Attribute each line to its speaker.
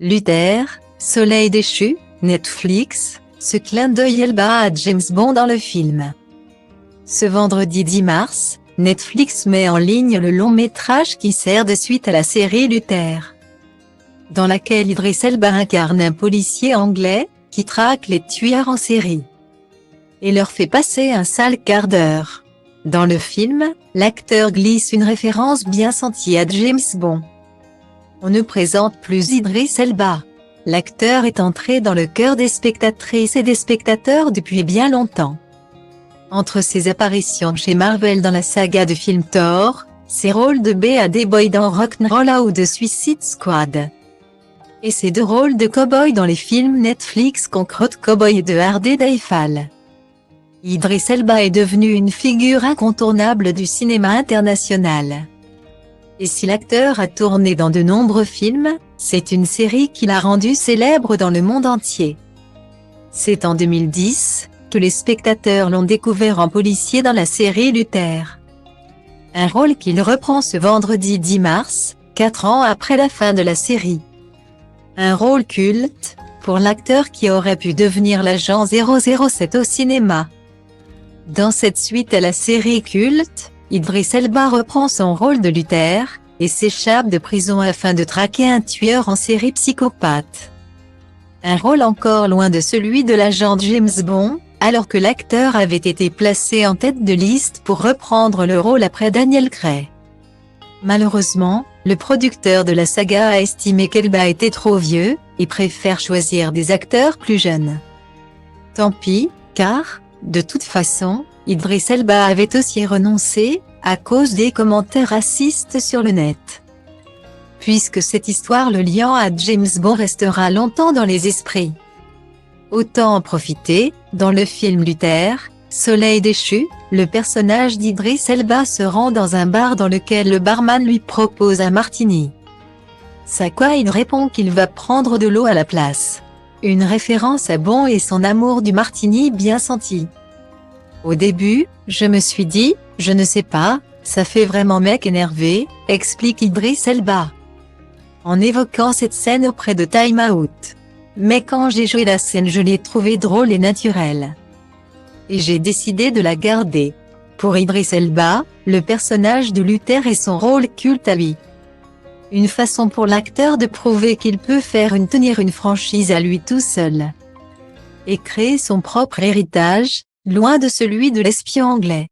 Speaker 1: Luther, Soleil déchu, Netflix, ce clin d'œil Elba à James Bond dans le film. Ce vendredi 10 mars, Netflix met en ligne le long métrage qui sert de suite à la série Luther, dans laquelle Idris Elba incarne un policier anglais, qui traque les tueurs en série et leur fait passer un sale quart d'heure. Dans le film, l'acteur glisse une référence bien sentie à James Bond. On ne présente plus Idris Elba. L'acteur est entré dans le cœur des spectatrices et des spectateurs depuis bien longtemps. Entre ses apparitions chez Marvel dans la saga de films Thor, ses rôles de Bad Boy dans Rock'n'Rolla ou de Suicide Squad, et ses deux rôles de cow-boy dans les films Netflix Concrete Cowboy et de Daredevil, Idris Elba est devenu une figure incontournable du cinéma international. Et si l'acteur a tourné dans de nombreux films, c'est une série qui l'a rendu célèbre dans le monde entier. C'est en 2010 que les spectateurs l'ont découvert en policier dans la série Luther, un rôle qu'il reprend ce vendredi 10 mars, 4 ans après la fin de la série. Un rôle culte, pour l'acteur qui aurait pu devenir l'agent 007 au cinéma. Dans cette suite à la série culte, Idris Elba reprend son rôle de Luther, et s'échappe de prison afin de traquer un tueur en série psychopathe. Un rôle encore loin de celui de l'agent James Bond, alors que l'acteur avait été placé en tête de liste pour reprendre le rôle après Daniel Craig. Malheureusement, le producteur de la saga a estimé qu'Elba était trop vieux, et préfère choisir des acteurs plus jeunes. Tant pis, car, de toute façon, Idris Elba avait aussi renoncé, à cause des commentaires racistes sur le net. Puisque cette histoire le liant à James Bond restera longtemps dans les esprits. Autant en profiter, dans le film Luther, Soleil déchu, le personnage d'Idris Elba se rend dans un bar dans lequel le barman lui propose un martini. À quoi il répond qu'il va prendre de l'eau à la place. Une référence à Bond et son amour du martini bien senti. Au début, je me suis dit, je ne sais pas, ça fait vraiment mec énervé, explique Idris Elba, en évoquant cette scène auprès de Time Out. Mais quand j'ai joué la scène, je l'ai trouvée drôle et naturelle. Et j'ai décidé de la garder. Pour Idris Elba, le personnage de Luther est son rôle culte à lui. Une façon pour l'acteur de prouver qu'il peut tenir une franchise à lui tout seul. Et créer son propre héritage, loin de celui de l'espion anglais.